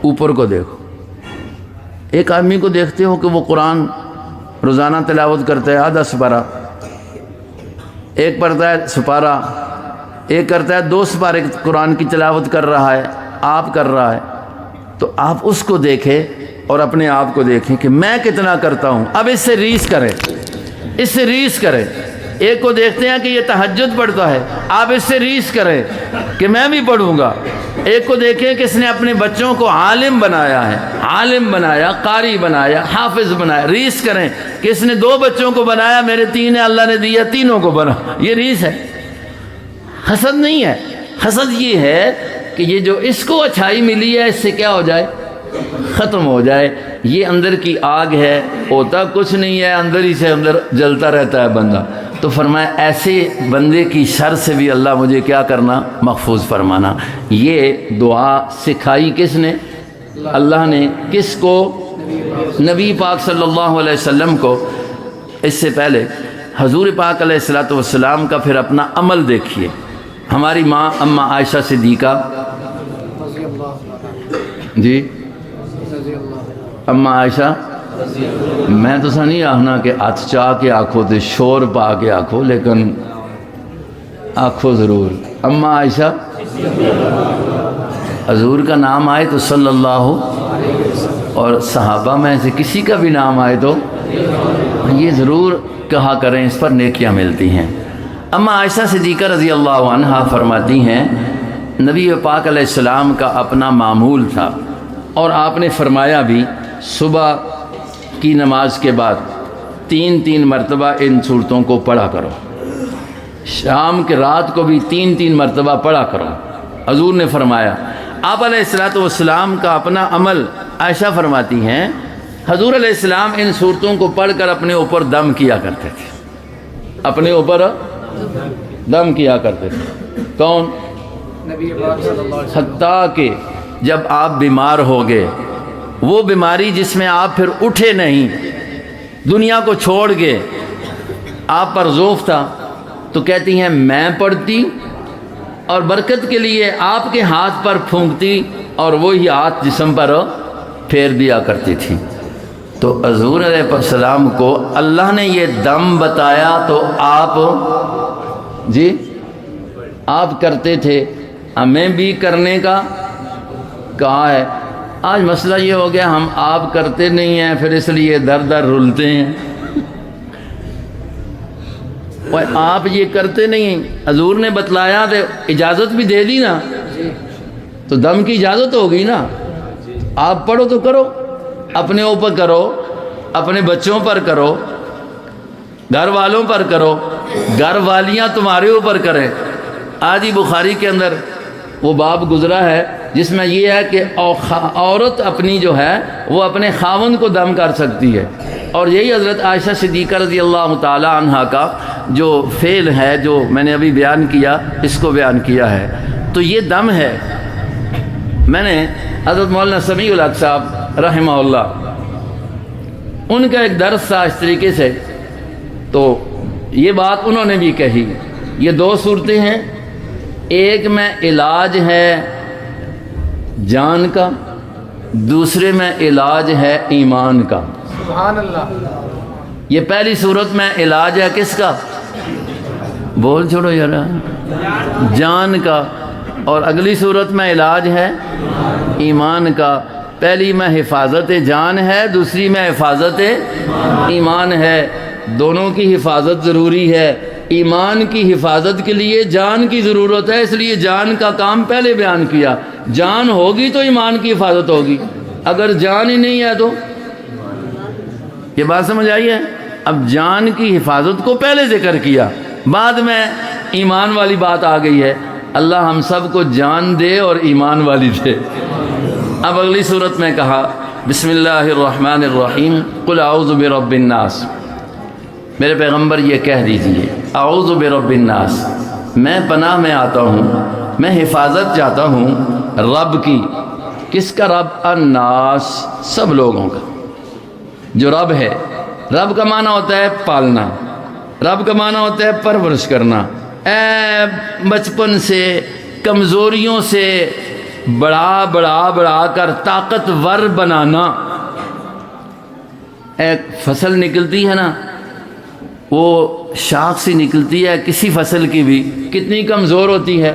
اوپر کو دیکھو۔ ایک آدمی کو دیکھتے ہو کہ وہ قرآن روزانہ تلاوت کرتا ہے آدھا سپارہ، ایک پڑھتا ہے سپارہ، ایک کرتا ہے 2 سپارے قرآن کی تلاوت کر رہا ہے، آپ کر رہا ہے، تو آپ اس کو دیکھیں اور اپنے آپ کو دیکھیں کہ میں کتنا کرتا ہوں۔ اب اس سے ریس کریں، اس سے ریس کریں۔ ایک کو دیکھتے ہیں کہ یہ تہجد پڑھتا ہے، آپ اس سے ریس کریں کہ میں بھی پڑھوں گا۔ ایک کو دیکھیں کہ اس نے اپنے بچوں کو عالم بنایا ہے، عالم بنایا، قاری بنایا، حافظ بنایا، ریس کریں کہ اس نے 2 بچوں کو بنایا، میرے 3 اللہ نے دیا، تینوں کو بنا۔ یہ ریس ہے، حسد نہیں ہے۔ حسد یہ ہے کہ یہ جو اس کو اچھائی ملی ہے اس سے کیا ہو جائے؟ ختم ہو جائے۔ یہ اندر کی آگ ہے، ہوتا کچھ نہیں ہے، اندر ہی سے اندر جلتا رہتا ہے بندہ۔ تو فرمایا ایسے بندے کی شر سے بھی اللہ مجھے کیا کرنا؟ محفوظ فرمانا۔ یہ دعا سکھائی کس نے؟ اللہ نے۔ کس کو؟ نبی پاک صلی اللہ علیہ وسلم کو۔ اس سے پہلے حضور پاک علیہ الصلوۃ والسلام کا پھر اپنا عمل دیکھیے۔ ہماری ماں اماں عائشہ صدیقہ، رضی اللہ جی رضی اللہ اماں عائشہ، میں تو سا نہیں آخنا کہ ہاتھ چاہ کے آکھو تے شور پا کے آکھو، لیکن آکھو ضرور۔ اماں عائشہ، حضور کا نام آئے تو صلی اللہ، اور صحابہ میں سے کسی کا بھی نام آئے تو یہ ضرور کہا کریں، اس پر نیکیاں ملتی ہیں۔ اماں عائشہ صدیقہ رضی اللہ عنہا فرماتی ہیں نبی پاک علیہ السلام کا اپنا معمول تھا، اور آپ نے فرمایا بھی صبح کی نماز کے بعد 3 مرتبہ ان صورتوں کو پڑھا کرو، شام کے رات کو بھی 3 مرتبہ پڑھا کرو۔ حضور نے فرمایا، آپ علیہ السلام کا اپنا عمل، عائشہ فرماتی ہیں حضور علیہ السلام ان صورتوں کو پڑھ کر اپنے اوپر دم کیا کرتے تھے، اپنے اوپر دم کیا کرتے تھے۔ کون؟ نبی پاک صلی اللہ علیہ وسلم۔ حتیٰ کہ جب آپ بیمار ہو گئے، وہ بیماری جس میں آپ پھر اٹھے نہیں، دنیا کو چھوڑ گئے، آپ پر ذوف تھا، تو کہتی ہیں میں پڑھتی اور برکت کے لیے آپ کے ہاتھ پر پھونکتی اور وہی ہاتھ جسم پر پھیر دیا کرتی تھی۔ تو حضور علیہ السلام کو اللہ نے یہ دم بتایا تو آپ آپ کرتے تھے، ہمیں بھی کرنے کا کہا ہے۔ آج مسئلہ یہ ہو گیا ہم آپ کرتے نہیں ہیں، پھر اس لیے در در رلتے ہیں۔ آپ یہ کرتے نہیں، حضور نے بتلایا تو اجازت بھی دے دی نا، تو دم کی اجازت ہوگی نا۔ آپ پڑھو تو کرو، اپنے اوپر کرو، اپنے بچوں پر کرو، گھر والوں پر کرو، گھر والیاں تمہارے اوپر کریں۔ آج ہی بخاری کے اندر وہ باب گزرا ہے جس میں یہ ہے کہ عورت اپنی جو ہے وہ اپنے خاوند کو دم کر سکتی ہے، اور یہی حضرت عائشہ صدیقہ رضی اللہ تعالی عنہا کا جو فعل ہے جو میں نے ابھی بیان کیا، اس کو بیان کیا ہے۔ تو یہ دم ہے۔ میں نے حضرت مولانا سمیع الحق صاحب رحمہ اللہ، ان کا ایک درس تھا اس طریقے سے، تو یہ بات انہوں نے بھی کہی۔ یہ 2 صورتیں ہیں، ایک میں علاج ہے جان کا، دوسرے میں علاج ہے ایمان کا۔ سبحان اللہ۔ یہ پہلی صورت میں علاج ہے کس کا؟ بول چھوڑو یار، جان کا، اور اگلی صورت میں علاج ہے ایمان کا۔ پہلی میں حفاظت جان ہے، دوسری میں حفاظت ایمان ہے۔ دونوں کی حفاظت ضروری ہے۔ ایمان کی حفاظت کے لیے جان کی ضرورت ہے، اس لیے جان کا کام پہلے بیان کیا۔ جان ہوگی تو ایمان کی حفاظت ہوگی، اگر جان ہی نہیں ہے تو یہ بات سمجھ آئی ہے؟ اب جان کی حفاظت کو پہلے ذکر کیا، بعد میں ایمان والی بات آ گئی ہے۔ اللہ ہم سب کو جان دے اور ایمان والی دے۔ اب اگلی صورت میں کہا بسم اللہ الرحمن الرحیم قل اعوذ برب الناس، میرے پیغمبر یہ کہہ دیجئے اعوذ برب الناس، میں پناہ میں آتا ہوں، میں حفاظت چاہتا ہوں رب کی۔ کس کا رب؟ الناس، سب لوگوں کا۔ جو رب ہے، رب کا معنی ہوتا ہے پالنا، رب کا معنی ہوتا ہے پرورش کرنا، بچپن سے کمزوریوں سے بڑھا کر طاقتور بنانا۔ ایک فصل نکلتی ہے نا، وہ شاخ سے نکلتی ہے کسی فصل کی بھی، کتنی کمزور ہوتی ہے۔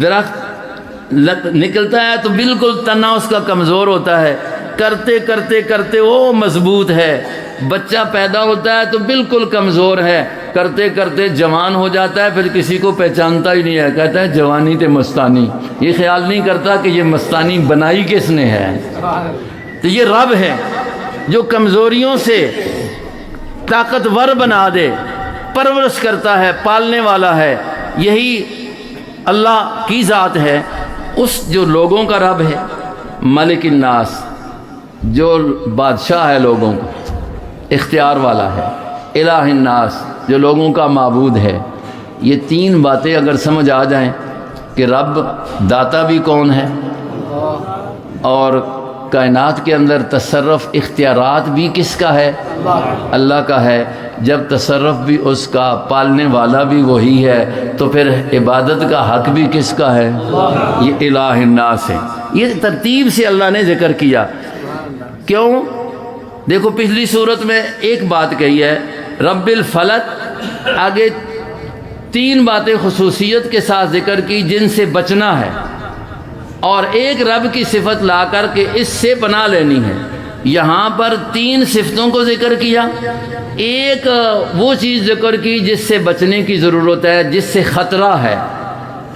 درخت نکلتا ہے تو بالکل تنا اس کا کمزور ہوتا ہے، کرتے کرتے کرتے وہ مضبوط ہے۔ بچہ پیدا ہوتا ہے تو بالکل کمزور ہے، کرتے کرتے جوان ہو جاتا ہے، پھر کسی کو پہچانتا ہی نہیں ہے، کہتا ہے جوانی تے مستانی، یہ خیال نہیں کرتا کہ یہ مستانی بنائی کس نے ہے۔ تو یہ رب ہے جو کمزوریوں سے طاقتور بنا دے، پرورش کرتا ہے، پالنے والا ہے۔ یہی اللہ کی ذات ہے، اس جو لوگوں کا رب ہے۔ ملک الناس، جو بادشاہ ہے، لوگوں کا اختیار والا ہے۔ الہ الناس، جو لوگوں کا معبود ہے۔ یہ 3 باتیں اگر سمجھ آ جائیں کہ رب داتا بھی کون ہے اور کائنات کے اندر تصرف اختیارات بھی کس کا ہے؟ اللہ کا ہے۔ جب تصرف بھی اس کا، پالنے والا بھی وہی ہے، تو پھر عبادت کا حق بھی کس کا ہے؟ یہ الہ الناس ہے۔ یہ ترتیب سے اللہ نے ذکر کیا۔ کیوں؟ دیکھو پچھلی صورت میں ایک بات کہی ہے رب الفلق، آگے 3 باتیں خصوصیت کے ساتھ ذکر کی جن سے بچنا ہے، اور ایک رب کی صفت لا کر کے اس سے پناہ لینی ہے۔ یہاں پر 3 صفتوں کو ذکر کیا، ایک وہ چیز ذکر کی جس سے بچنے کی ضرورت ہے، جس سے خطرہ ہے۔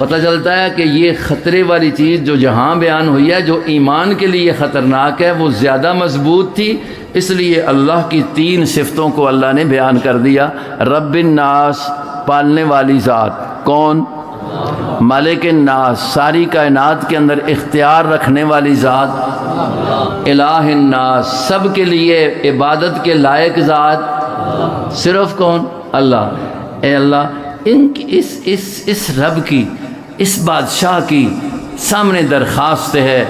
پتہ چلتا ہے کہ یہ خطرے والی چیز جو جہاں بیان ہوئی ہے، جو ایمان کے لیے خطرناک ہے، وہ زیادہ مضبوط تھی، اس لیے اللہ کی 3 صفتوں کو اللہ نے بیان کر دیا۔ رب الناس، پالنے والی ذات، کون؟ مالک الناس، ساری کائنات کے اندر اختیار رکھنے والی ذات، الہ الناس، سب کے لیے عبادت کے لائق ذات، صرف کون؟ اللہ۔ اے اللہ، اس رب کی، اس بادشاہ کی سامنے درخواست ہے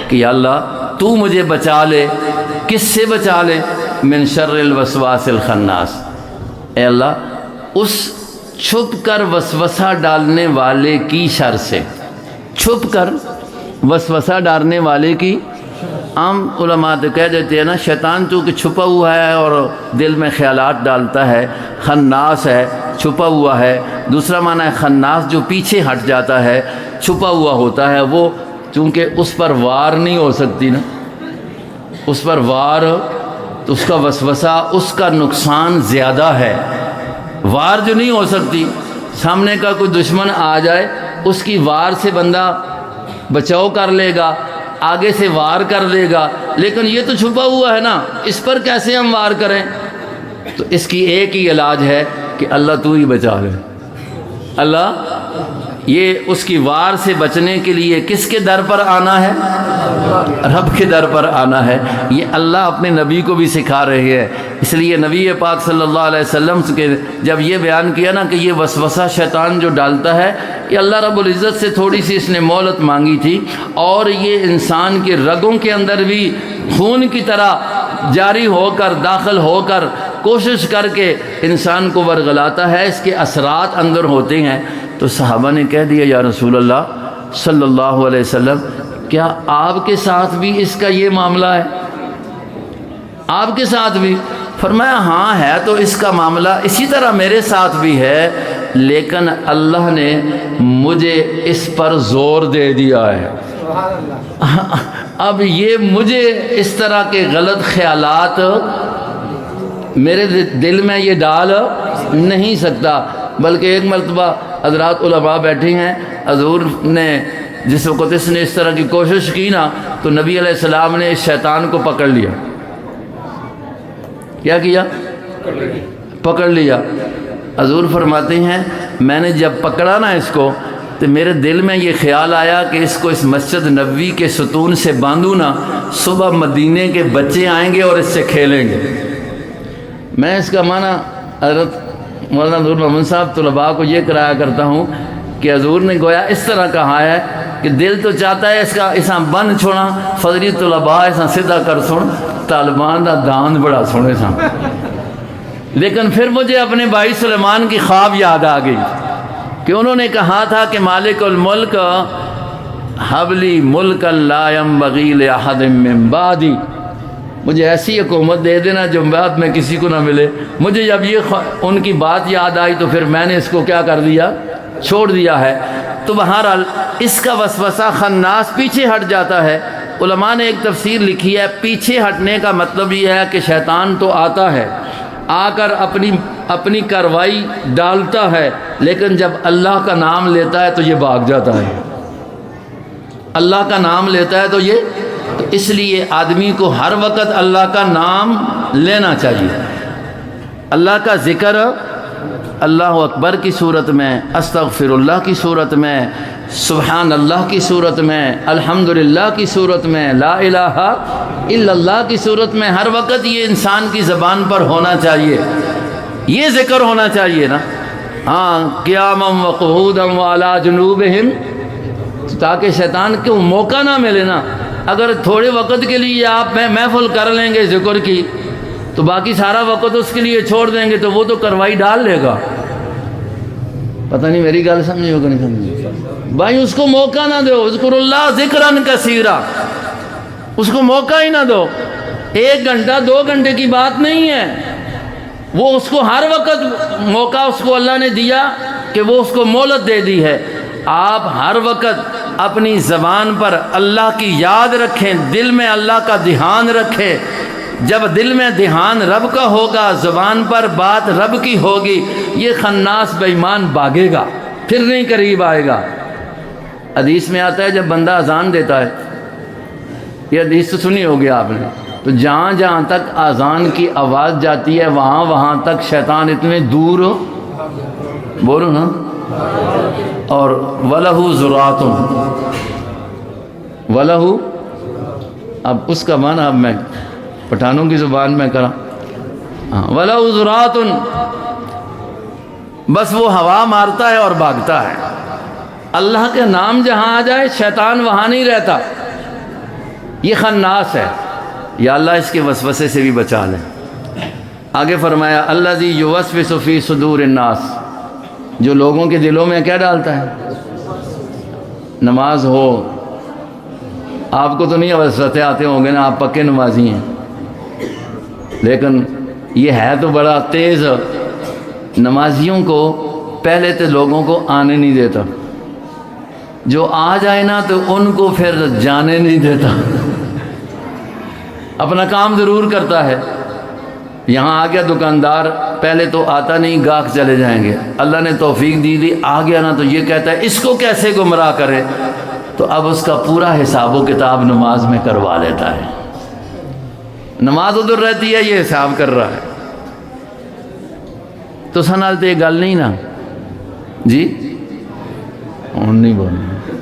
کہ یا اللہ تو مجھے بچا لے۔ کس سے بچا لے؟ من شر الوسواس الخناس۔ اے اللہ، اس چھپ کر وسوسہ ڈالنے والے کی شر سے، چھپ کر وسوسہ ڈالنے والے کی۔ عام علماء تو کہہ دیتے ہیں نا، شیطان چونکہ چھپا ہوا ہے اور دل میں خیالات ڈالتا ہے، خناس ہے، چھپا ہوا ہے۔ دوسرا معنی ہے خناس، جو پیچھے ہٹ جاتا ہے، چھپا ہوا ہوتا ہے۔ وہ چونکہ اس پر وار نہیں ہو سکتی نا، اس پر وار تو اس کا وسوسہ، اس کا نقصان زیادہ ہے۔ وار جو نہیں ہو سکتی، سامنے کا کوئی دشمن آ جائے، اس کی وار سے بندہ بچاؤ کر لے گا، آگے سے وار کر لے گا، لیکن یہ تو چھپا ہوا ہے نا، اس پر کیسے ہم وار کریں؟ تو اس کی ایک ہی علاج ہے کہ اللہ تو ہی بچا لے۔ اللہ، یہ اس کی وار سے بچنے کے لیے کس کے در پر آنا ہے؟ رب کے در پر آنا ہے۔ یہ اللہ اپنے نبی کو بھی سکھا رہے ہیں۔ اس لیے نبی پاک صلی اللہ علیہ وسلم کے جب یہ بیان کیا نا کہ یہ وسوسہ شیطان جو ڈالتا ہے، یہ اللہ رب العزت سے تھوڑی سی اس نے مہلت مانگی تھی، اور یہ انسان کے رگوں کے اندر بھی خون کی طرح جاری ہو کر، داخل ہو کر، کوشش کر کے انسان کو ورغلاتا ہے، اس کے اثرات اندر ہوتے ہیں۔ تو صحابہ نے کہہ دیا یا رسول اللہ صلی اللہ علیہ وسلم، کیا آپ کے ساتھ بھی اس کا یہ معاملہ ہے؟ آپ کے ساتھ بھی؟ فرمایا ہاں ہے، تو اس کا معاملہ اسی طرح میرے ساتھ بھی ہے، لیکن اللہ نے مجھے اس پر زور دے دیا ہے۔ اب یہ مجھے اس طرح کے غلط خیالات میرے دل میں یہ ڈال نہیں سکتا۔ بلکہ ایک مرتبہ حضرات علماء بیٹھے ہیں، حضور نے جس وقت اس نے اس طرح کی کوشش کی نا، تو نبی علیہ السلام نے اس شیطان کو پکڑ لیا۔ کیا کیا؟ پکڑ لیا۔ حضور فرماتے ہیں میں نے جب پکڑا نا اس کو، تو میرے دل میں یہ خیال آیا کہ اس کو اس مسجد نبوی کے ستون سے باندھوں نا، صبح مدینے کے بچے آئیں گے اور اس سے کھیلیں گے۔ میں اس کا معنی حضرت مولانا نور محمد صاحب طلباء کو یہ کرایا کرتا ہوں کہ حضور نے گویا اس طرح کہا ہے کہ دل تو چاہتا ہے اس کا اساں بن چھوڑا، فضری طلباء اساں سیدھا کر سن، طالبان دا داند بڑا سونے ساں۔ لیکن پھر مجھے اپنے بھائی سلیمان کی خواب یاد آ گئی کہ انہوں نے کہا تھا کہ مالک الملک حبلی ملک لا ينبغی لأحد من بعدی، مجھے ایسی حکومت دے دینا جو بعد میں کسی کو نہ ملے۔ مجھے جب یہ ان کی بات یاد آئی تو پھر میں نے اس کو کیا کر دیا؟ چھوڑ دیا ہے۔ تو بہرحال اس کا وسوسہ خناس پیچھے ہٹ جاتا ہے۔ علماء نے ایک تفسیر لکھی ہے، پیچھے ہٹنے کا مطلب یہ ہے کہ شیطان تو آتا ہے، آ کر اپنی کارروائی ڈالتا ہے، لیکن جب اللہ کا نام لیتا ہے تو یہ بھاگ جاتا ہے۔ اللہ کا نام لیتا ہے تو یہ، تو اس لیے آدمی کو ہر وقت اللہ کا نام لینا چاہیے۔ اللہ کا ذکر اللہ اکبر کی صورت میں، استغفر اللہ کی صورت میں، سبحان اللہ کی صورت میں، الحمدللہ کی صورت میں، لا الہ الا اللہ کی صورت میں، ہر وقت یہ انسان کی زبان پر ہونا چاہیے، یہ ذکر ہونا چاہیے نا۔ ہاں، قیاما وقعودا وعلی جنوبہم، تاکہ شیطان کو موقع نہ ملے نا۔ اگر تھوڑے وقت کے لیے آپ محفل کر لیں گے ذکر کی، تو باقی سارا وقت اس کے لیے چھوڑ دیں گے تو وہ تو کارروائی ڈال لے گا۔ پتہ نہیں میری گل سمجھے ہو کہ نہیں سمجھے؟ بھائی اس کو موقع نہ دو، اذکر اللہ ذکرن کثیرا، اس کو موقع ہی نہ دو۔ 1 گھنٹہ 2 گھنٹے کی بات نہیں ہے، وہ اس کو ہر وقت موقع اس کو اللہ نے دیا کہ وہ اس کو مہلت دے دی ہے۔ آپ ہر وقت اپنی زبان پر اللہ کی یاد رکھیں، دل میں اللہ کا دھیان رکھیں۔ جب دل میں دھیان رب کا ہوگا، زبان پر بات رب کی ہوگی، یہ خناس بے ایمان بھاگے گا، پھر نہیں قریب آئے گا۔ حدیث میں آتا ہے جب بندہ اذان دیتا ہے، یہ حدیث تو سنی ہوگی آپ نے، تو جہاں جہاں تک اذان کی آواز جاتی ہے وہاں وہاں تک شیطان اتنے دور بولو نا، اور وَلَهُ ذُرَاتٌ، وَلَهُ، اب اس کا معنی اب میں پٹھانوں کی زبان میں کرا، وَلَهُ ذُرَاتٌ، بس وہ ہوا مارتا ہے اور بھاگتا ہے۔ اللہ کے نام جہاں آ جائے شیطان وہاں نہیں رہتا، یہ خناس ہے، یا اللہ اس کے وسوسے سے بھی بچا لیں۔ آگے فرمایا الذی یوسوس فی صدور الناس، جو لوگوں کے دلوں میں کیا ڈالتا ہے؟ نماز ہو، آپ کو تو نہیں وسوسے آتے ہوں گے نا، آپ پکے نمازی ہیں، لیکن یہ ہے تو بڑا تیز، نمازیوں کو پہلے تو لوگوں کو آنے نہیں دیتا، جو آ جائے نا تو ان کو پھر جانے نہیں دیتا، اپنا کام ضرور کرتا ہے۔ یہاں آ گیا دکاندار، پہلے تو آتا نہیں، گاہک چلے جائیں گے، اللہ نے توفیق دی آ گیا نا تو یہ کہتا ہے اس کو کیسے گمراہ کرے، تو اب اس کا پورا حساب و کتاب نماز میں کروا لیتا ہے، نماز ادھر رہتی ہے، یہ حساب کر رہا ہے۔ تو سنال تو یہ گل نہیں نا جی، نہیں بولنا،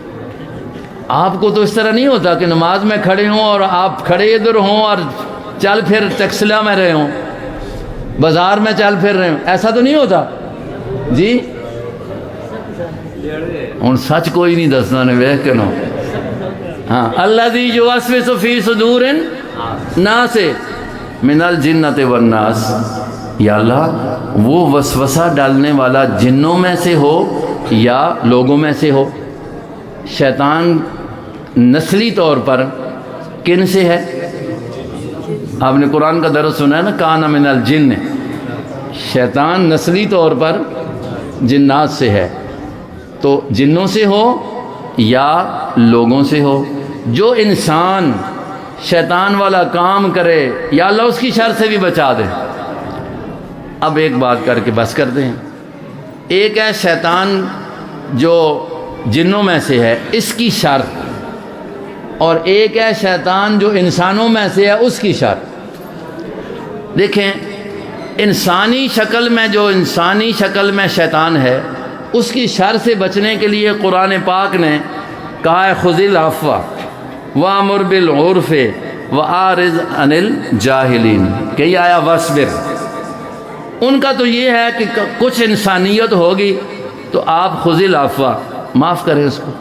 آپ کو تو اس طرح نہیں ہوتا کہ نماز میں کھڑے ہوں اور آپ کھڑے ادھر ہوں اور چل پھر ٹیکسلا میں رہے ہوں، بازار میں چل پھر رہے ہوں، ایسا تو نہیں ہوتا جی؟ ہوں سچ کوئی نہیں دسنا نے ویکھ کے نو، ہاں الذی یوسوس فی صدور الناس من الجنۃ والناس، یا اللہ وہ وسوسہ ڈالنے والا جنوں میں سے ہو یا لوگوں میں سے ہو۔ شیطان نسلی طور پر کن سے ہے؟ آپ نے قرآن کا درس سنا ہے نا، کان من الجن، شیطان نسلی طور پر جنات سے ہے، تو جنوں سے ہو یا لوگوں سے ہو۔ جو انسان شیطان والا کام کرے یا اللہ اس کی شر سے بھی بچا دے۔ اب ایک بات کر کے بس کرتے ہیں، ایک ہے شیطان جو جنوں میں سے ہے اس کی شر، اور ایک ہے شیطان جو انسانوں میں سے ہے اس کی شر۔ دیکھیں انسانی شکل میں، جو انسانی شکل میں شیطان ہے اس کی شر سے بچنے کے لیے قرآن پاک نے کہا ہے خذ العفو وامر بالعرف واعرض عن الجاہلین، کہ یہ آیا واصبر۔ ان کا تو یہ ہے کہ کچھ انسانیت ہوگی تو آپ خذ العفو، معاف کریں اس کو،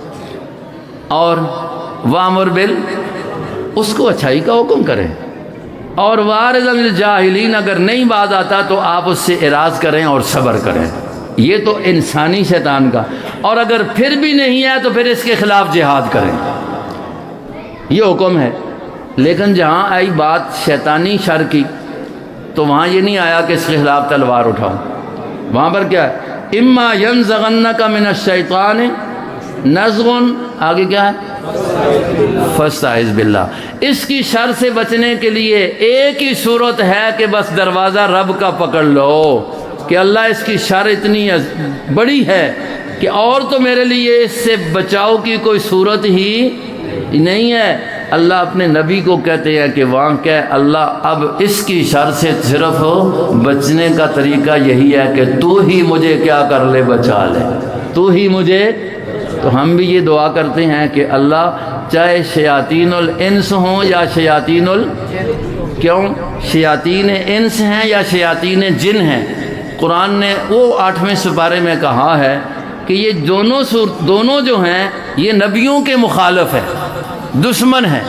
اور وامر بال، اس کو اچھائی کا حکم کریں، اور واعرض عن الجاہلین، اگر نہیں بات آتا تو آپ اس سے اعراض کریں اور صبر کریں۔ یہ تو انسانی شیطان کا، اور اگر پھر بھی نہیں ہے تو پھر اس کے خلاف جہاد کریں، یہ حکم ہے۔ لیکن جہاں آئی بات شیطانی شر کی تو وہاں یہ نہیں آیا کہ اس کے خلاف تلوار اٹھاؤ، وہاں پر کیا ہے؟ اما ینزغنک من الشیطان نزغ، آگے کیا ہے؟ فاستعذ باللہ۔ اس کی شر سے بچنے کے لیے ایک ہی صورت ہے کہ بس دروازہ رب کا پکڑ لو، کہ اللہ اس کی شر اتنی بڑی ہے کہ اور تو میرے لیے اس سے بچاؤ کی کوئی صورت ہی نہیں ہے۔ اللہ اپنے نبی کو کہتے ہیں کہ وہاں کہ اللہ اب اس کی شر سے صرف بچنے کا طریقہ یہی ہے کہ تو ہی مجھے کیا کر لے، بچا لے، تو ہی مجھے۔ تو ہم بھی یہ دعا کرتے ہیں کہ اللہ چاہے شیاطین الانس ہوں یا شیاطین کیوں شیاطین انس ہیں یا شیاطین جن ہیں، قرآن نے وہ 8ویں سپارے میں کہا ہے کہ یہ دونوں جو ہیں یہ نبیوں کے مخالف ہیں، دشمن ہیں۔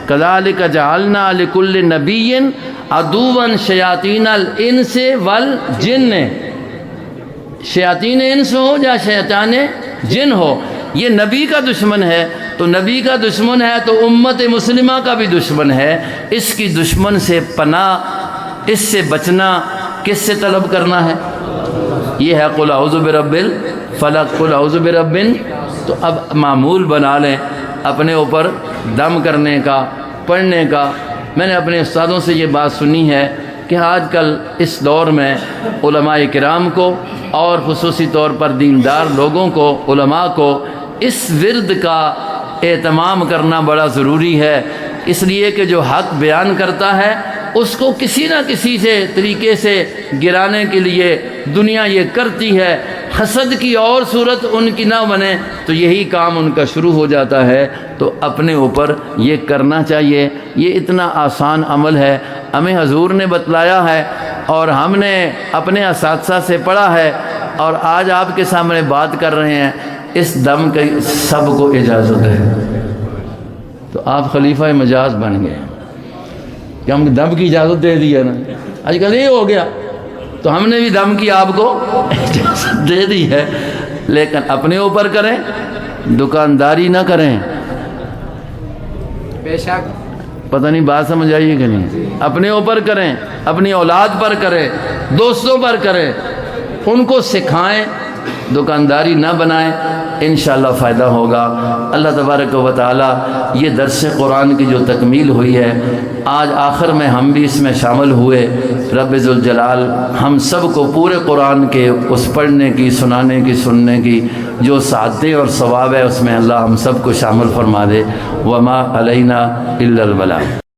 کذالک جعلنا لکل نبی عدوا شیاطین الانس والجن، شیاطین انس ہو یا شیطان جن ہو، یہ نبی کا دشمن ہے، تو نبی کا دشمن ہے تو امت مسلمہ کا بھی دشمن ہے۔ اس کی دشمن سے پناہ، اس سے بچنا کس سے طلب کرنا ہے؟ یہ ہے قل اعوذ برب الفلق، قل اعوذ برب۔ تو اب معمول بنا لیں اپنے اوپر دم کرنے کا، پڑھنے کا۔ میں نے اپنے استادوں سے یہ بات سنی ہے کہ آج کل اس دور میں علماء کرام کو اور خصوصی طور پر دیندار لوگوں کو، علماء کو اس ورد کا اہتمام کرنا بڑا ضروری ہے، اس لیے کہ جو حق بیان کرتا ہے اس کو کسی نہ کسی سے طریقے سے گرانے کے لیے دنیا یہ کرتی ہے۔ حسد کی اور صورت ان کی نہ بنے تو یہی کام ان کا شروع ہو جاتا ہے۔ تو اپنے اوپر یہ کرنا چاہیے، یہ اتنا آسان عمل ہے، ہمیں حضور نے بتلایا ہے اور ہم نے اپنے اساتذہ سے پڑھا ہے، اور آج آپ کے سامنے بات کر رہے ہیں۔ اس دم کی سب کو اجازت ہے، تو آپ خلیفہ مجاز بن گئے کہ ہم دم کی اجازت دے دی ہے نا، آج کل یہ ہو گیا، تو ہم نے بھی دم کی آپ کو اجازت دے دی ہے، لیکن اپنے اوپر کریں، دکانداری نہ کریں۔ بے شک پتہ نہیں بات سمجھ آئیے کہ نہیں؟ اپنے اوپر کریں، اپنی اولاد پر کریں، دوستوں پر کریں، ان کو سکھائیں، دکانداری نہ بنائیں، انشاءاللہ فائدہ ہوگا۔ اللہ تبارک و تعالی یہ درس قرآن کی جو تکمیل ہوئی ہے، آج آخر میں ہم بھی اس میں شامل ہوئے۔ رب ذوالجلال ہم سب کو پورے قرآن کے اس پڑھنے کی، سنانے کی، سننے کی جو سعادتیں اور ثواب ہے اس میں اللہ ہم سب کو شامل فرما دے۔ وما علینا الا البلاغ۔